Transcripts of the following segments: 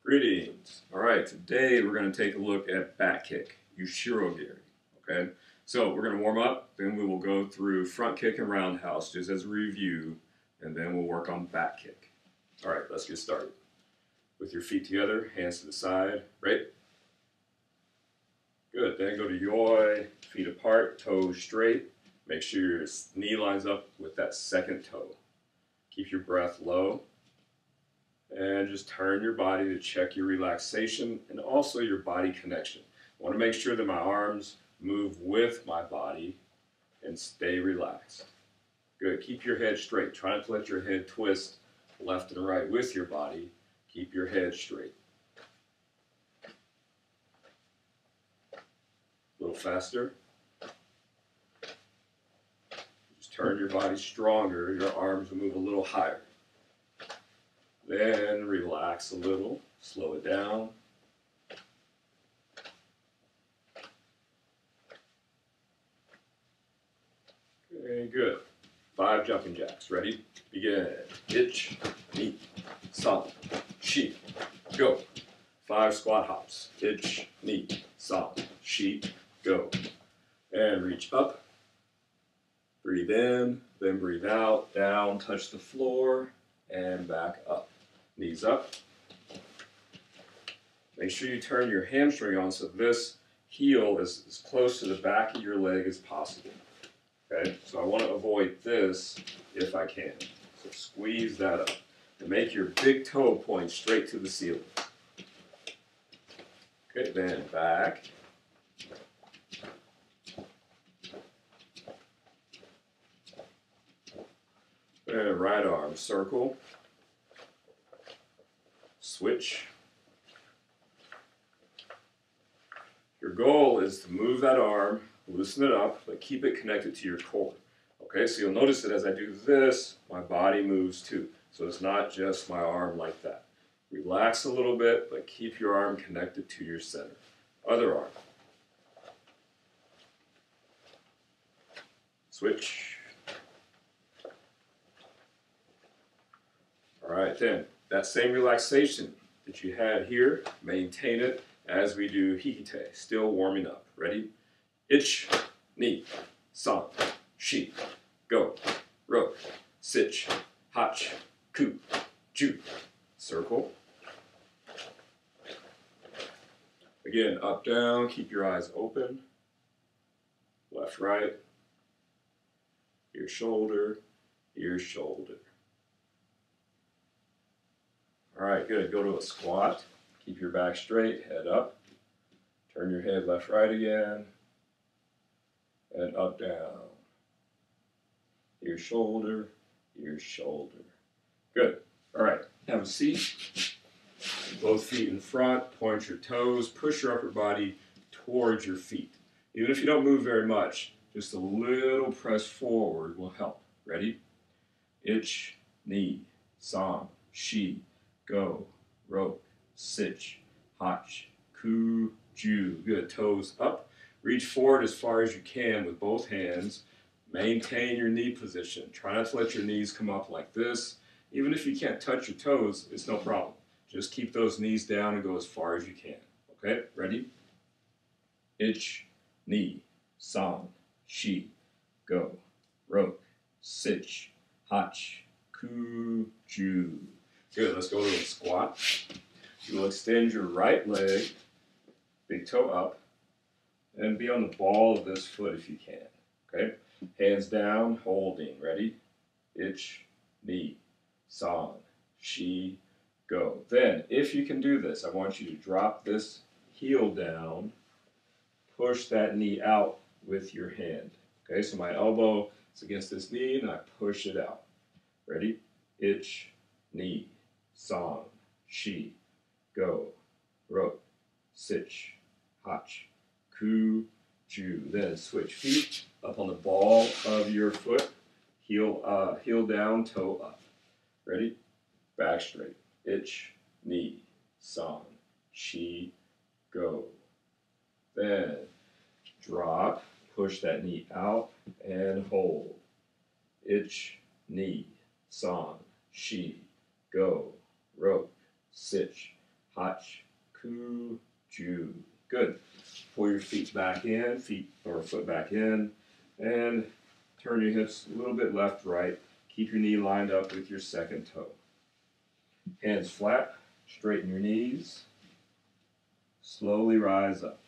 Greetings. All right, today we're going to take a look at back kick, Ushiro-giri. Okay, so we're going to warm up, then we will go through front kick and roundhouse just as a review, and then we'll work on back kick. All right, let's get started. With your feet together, hands to the side, right? Good. Then go to yoi, feet apart, toes straight. Make sure your knee lines up with that second toe. Keep your breath low. And just turn your body to check your relaxation and also your body connection. I want to make sure that my arms move with my body and stay relaxed. Good. Keep your head straight. Try not to let your head twist left and right with your body. Keep your head straight. A little faster. Just turn your body stronger. Your arms will move a little higher. Then relax a little, slow it down. Okay, good. 5 jumping jacks. Ready? Begin. Ich, ni, san, shi, go. 5 squat hops. Ich, ni, san, shi, go. And reach up. Breathe in, then breathe out, down, touch the floor, and back up. Knees up. Make sure you turn your hamstring on so this heel is as close to the back of your leg as possible. Okay, so I want to avoid this if I can. So squeeze that up and make your big toe point straight to the ceiling. Okay, then back. And right arm circle. Switch. Your goal is to move that arm, loosen it up, but keep it connected to your core. Okay, so you'll notice that as I do this, my body moves too. So it's not just my arm like that. Relax a little bit, but keep your arm connected to your center. Other arm. Switch. All right, then. That same relaxation that you had here, maintain it as we do hikite, still warming up. Ready? Ich, ni, san, shi, go, ro, sich, hach, ku, ju. Circle. Again, up, down, keep your eyes open. Left, right. Your shoulder, your shoulder. All right, good. Go to a squat. Keep your back straight, head up. Turn your head left, right again. And up, down. Your shoulder, your shoulder. Good. All right, have a seat. Both feet in front, point your toes, push your upper body towards your feet. Even if you don't move very much, just a little press forward will help. Ready? Ich, ni, san, shi, go, ro, sich, hach, ku, ju. Good. Toes up. Reach forward as far as you can with both hands. Maintain your knee position. Try not to let your knees come up like this. Even if you can't touch your toes, it's no problem. Just keep those knees down and go as far as you can. Okay? Ready? Ich, ni, san, shi, go, ro, sich, hach, ku, ju. Good, let's go to a squat. You will extend your right leg, big toe up, and be on the ball of this foot if you can. Okay? Hands down, holding. Ready? Ich, ni, san, shi, go. Then, if you can do this, I want you to drop this heel down, push that knee out with your hand. Okay, so my elbow is against this knee, and I push it out. Ready? Ich, ni, san, shi, go, ro, sich, hach, ku, ju. Then switch feet up on the ball of your foot, heel down, toe up. Ready? Back straight. Ich, ni, san, shi, go. Then drop, push that knee out, and hold. Ich, ni, san, shi, go, ro, sich, Hach-ku-ju. Good. Pull your feet back in, foot back in, and turn your hips a little bit left, right. Keep your knee lined up with your second toe. Hands flat, straighten your knees. Slowly rise up.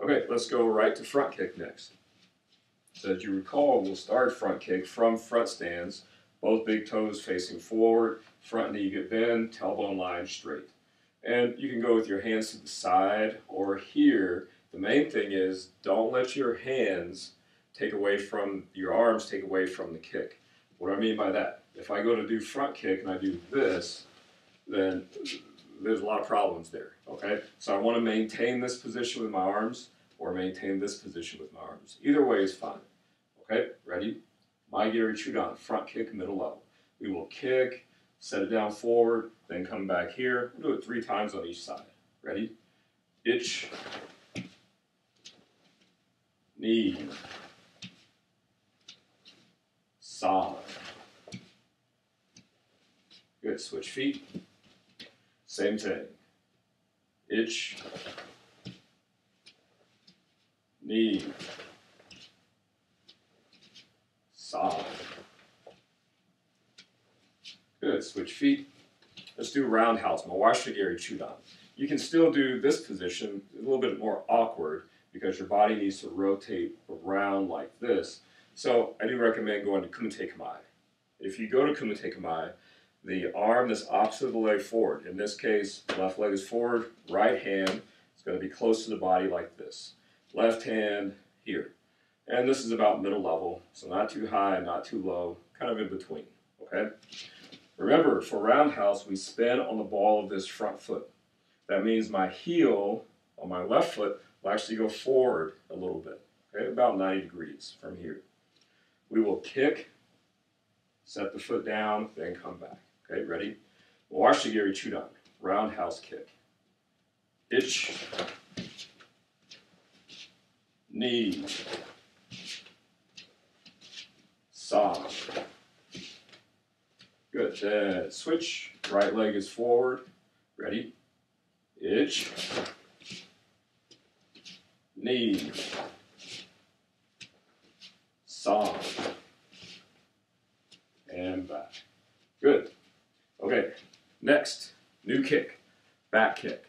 Okay, let's go right to front kick next. So as you recall, we'll start front kick from front stance, both big toes facing forward, front knee get bent, tailbone line straight. And you can go with your hands to the side or here. The main thing is don't let your hands take away from your arms, take away from the kick. What do I mean by that? If I go to do front kick and I do this, then there's a lot of problems there, okay? So I want to maintain this position with my arms or maintain this position with my arms. Either way is fine, okay? Ready? Mae-geri Chudan, front kick, middle level. We will kick, set it down forward, then come back here. We'll do it 3 times on each side. Ready? Ich, ni, sa. Good, switch feet. Same thing. Ich, ni, sa. Good, switch feet. Let's do roundhouse, Mawashi-geri Chudan. You can still do this position, a little bit more awkward because your body needs to rotate around like this. So I do recommend going to Kumite Kamae. If you go to Kumite Kamae, the arm that's opposite of the leg forward, in this case, left leg is forward, right hand is going to be close to the body like this. Left hand here. And this is about middle level, so not too high, not too low, kind of in between, okay? Remember, for roundhouse, we spin on the ball of this front foot. That means my heel on my left foot will actually go forward a little bit, okay, about 90 degrees from here. We will kick, set the foot down, then come back. Okay, ready? Mawashi-geri Chudan, roundhouse kick. Ich, ni, sa. Good, then switch, right leg is forward. Ready? Ich, ni, sa. And back. Good. Okay, next, new kick, back kick.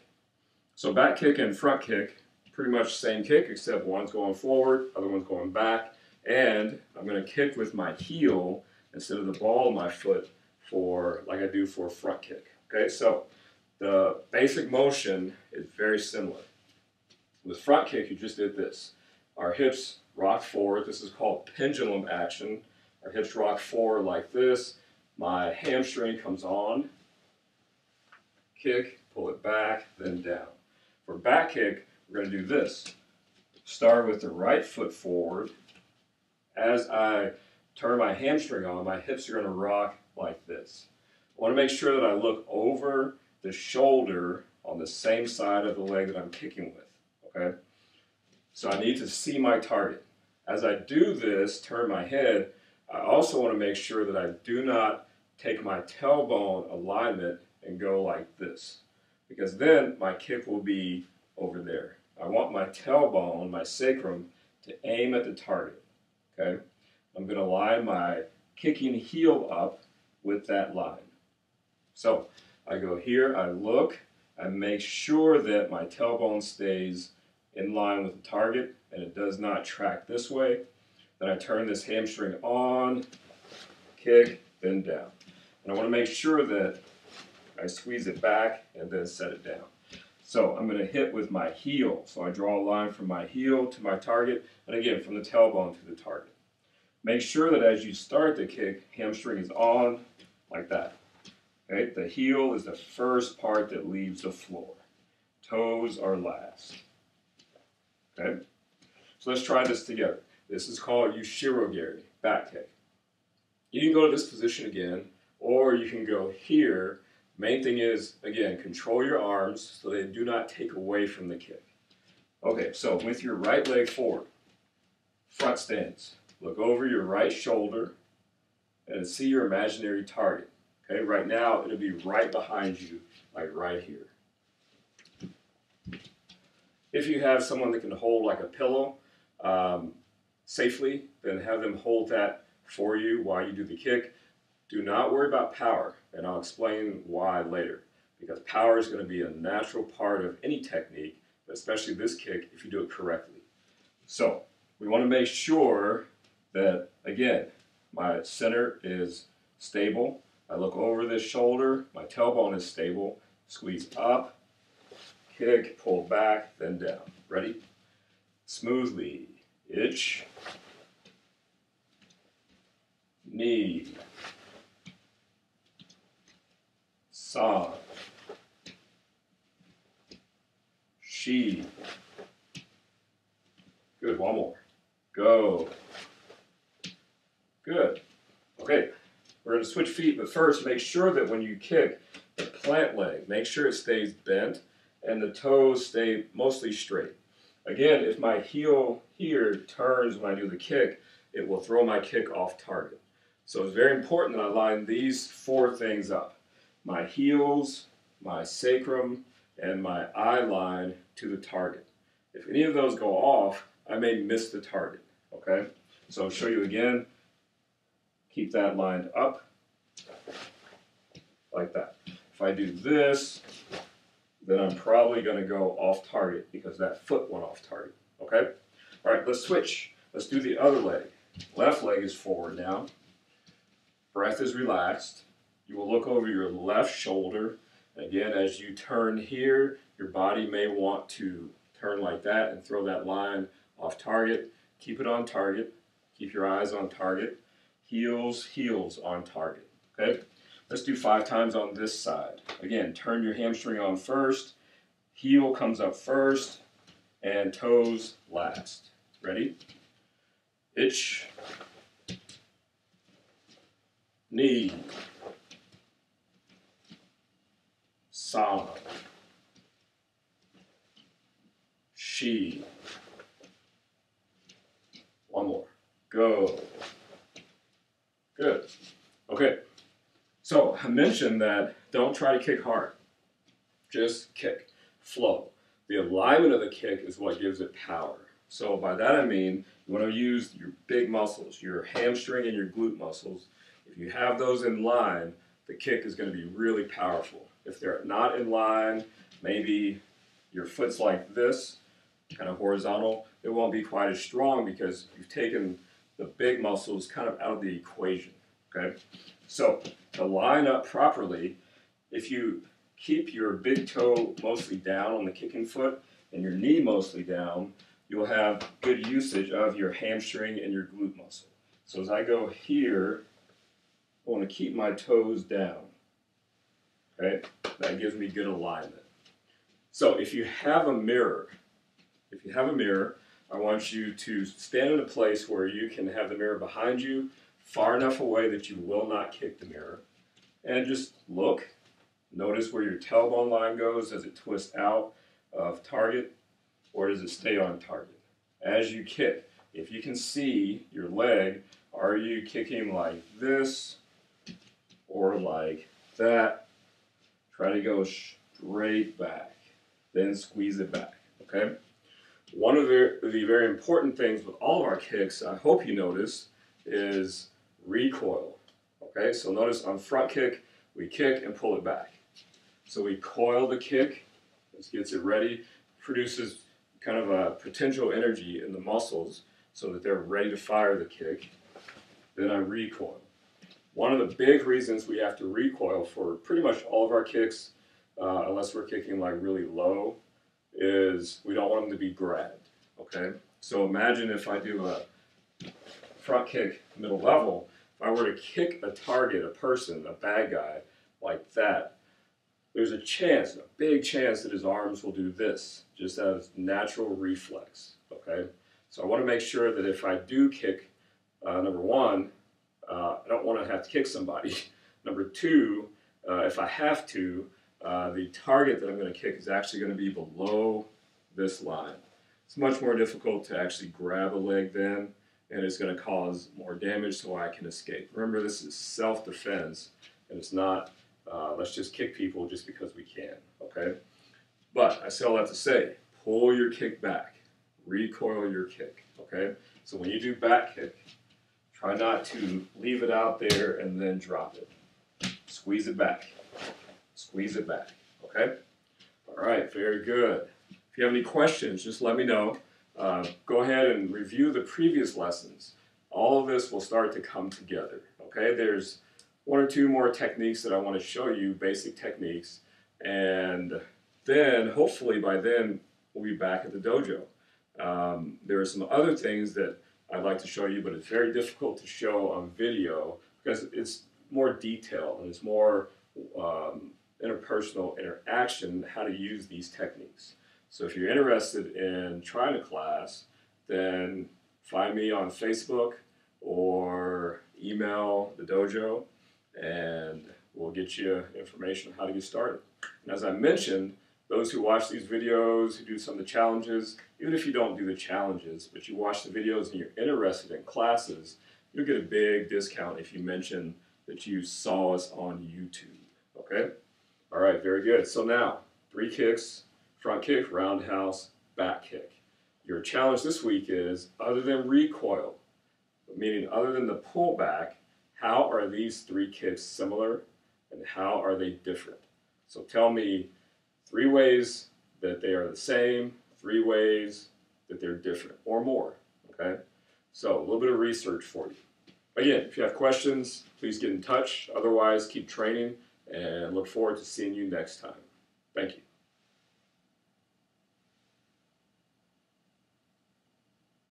So back kick and front kick, pretty much same kick, except one's going forward, other one's going back, and I'm going to kick with my heel instead of the ball of my foot for, like I do for a front kick. Okay, so the basic motion is very similar. With front kick, you just did this. Our hips rock forward. This is called pendulum action. Our hips rock forward like this. My hamstring comes on. Kick, pull it back, then down. For back kick, we're going to do this. Start with the right foot forward. As I turn my hamstring on, my hips are going to rock like this. I want to make sure that I look over the shoulder on the same side of the leg that I'm kicking with, okay? So I need to see my target. As I do this, turn my head, I also want to make sure that I do not take my tailbone alignment and go like this, because then my kick will be over there. I want my tailbone, my sacrum, to aim at the target, okay? I'm going to line my kicking heel up with that line. So I go here, I look, I make sure that my tailbone stays in line with the target and it does not track this way. Then I turn this hamstring on, kick, then down. And I want to make sure that I squeeze it back and then set it down. So I'm going to hit with my heel. So I draw a line from my heel to my target, and again from the tailbone to the target. Make sure that as you start the kick, hamstring is on like that. Okay? The heel is the first part that leaves the floor. Toes are last. Okay? So let's try this together. This is called Ushiro-geri, back kick. You can go to this position again, or you can go here. Main thing is, again, control your arms so they do not take away from the kick. Okay, so with your right leg forward, front stance. Look over your right shoulder and see your imaginary target. Okay, right now it'll be right behind you, like right here. If you have someone that can hold like a pillow safely, then have them hold that for you while you do the kick. Do not worry about power, and I'll explain why later. Because power is going to be a natural part of any technique, especially this kick, if you do it correctly. So, we want to make sure that, again, my center is stable. I look over this shoulder, my tailbone is stable. Squeeze up, kick, pull back, then down. Ready? Smoothly. Itch. Knee. San. Shi. Good, one more. Go. Good. Okay, we're going to switch feet, but first make sure that when you kick the plant leg, make sure it stays bent and the toes stay mostly straight. Again, if my heel here turns when I do the kick, it will throw my kick off target. So it's very important that I line these four things up. My heels, my sacrum, and my eye line to the target. If any of those go off, I may miss the target, okay? So I'll show you again. Keep that lined up, like that. If I do this, then I'm probably going to go off target because that foot went off target, okay? All right, let's switch. Let's do the other leg. Left leg is forward now. Breath is relaxed. You will look over your left shoulder. Again, as you turn here, your body may want to turn like that and throw that line off target. Keep it on target. Keep your eyes on target. Heels, heels on target, okay? Let's do 5 times on this side. Again, turn your hamstring on first, heel comes up first, and toes last. Ready? Itch. Knee. San. Shi. One more. Go. Good. Okay. So I mentioned that don't try to kick hard. Just kick. Flow. The alignment of the kick is what gives it power. So by that I mean you want to use your big muscles, your hamstring and your glute muscles. If you have those in line, the kick is going to be really powerful. If they're not in line, maybe your foot's like this, kind of horizontal, it won't be quite as strong because you've taken the big muscles kind of out of the equation, okay? So to line up properly, if you keep your big toe mostly down on the kicking foot and your knee mostly down, you'll have good usage of your hamstring and your glute muscle. So as I go here, I want to keep my toes down, okay? That gives me good alignment. So if you have a mirror, I want you to stand in a place where you can have the mirror behind you, far enough away that you will not kick the mirror. And just look. Notice where your tailbone line goes. Does it twist out of target or does it stay on target? As you kick, if you can see your leg, are you kicking like this or like that? Try to go straight back, then squeeze it back, okay? One of the very important things with all of our kicks, I hope you notice, is recoil, okay? So notice on front kick, we kick and pull it back. So we coil the kick, this gets it ready, produces kind of a potential energy in the muscles so that they're ready to fire the kick. Then I recoil. One of the big reasons we have to recoil for pretty much all of our kicks, unless we're kicking like really low, is we don't want them to be grabbed, okay? So imagine if I do a front kick middle level, if I were to kick a target, a person, a bad guy, like that, there's a chance, a big chance that his arms will do this, just as natural reflex, okay? So I want to make sure that if I do kick, number one, I don't want to have to kick somebody. Number two, if I have to, the target that I'm going to kick is actually going to be below this line. It's much more difficult to actually grab a leg then, and it's going to cause more damage so I can escape. Remember, this is self-defense, and it's not let's just kick people just because we can, okay? But I say all that to say, pull your kick back, recoil your kick, okay? So when you do back kick, try not to leave it out there and then drop it. Squeeze it back, okay? All right, very good. If you have any questions, just let me know. Go ahead and review the previous lessons. All of this will start to come together, okay? There's one or two more techniques that I want to show you, basic techniques, and then hopefully by then we'll be back at the dojo. There are some other things that I'd like to show you, but it's very difficult to show on video because it's more detailed and it's more interpersonal interaction, how to use these techniques. So if you're interested in trying a class, then find me on Facebook or email the dojo and we'll get you information on how to get started. And as I mentioned, those who watch these videos, who do some of the challenges, even if you don't do the challenges, but you watch the videos and you're interested in classes, you'll get a big discount if you mention that you saw us on YouTube, okay? All right, very good. So now, 3 kicks, front kick, roundhouse, back kick. Your challenge this week is, other than recoil, meaning other than the pullback, how are these 3 kicks similar and how are they different? So tell me 3 ways that they are the same, 3 ways that they're different, or more, okay? So a little bit of research for you. Again, if you have questions, please get in touch. Otherwise, keep training and look forward to seeing you next time. Thank you.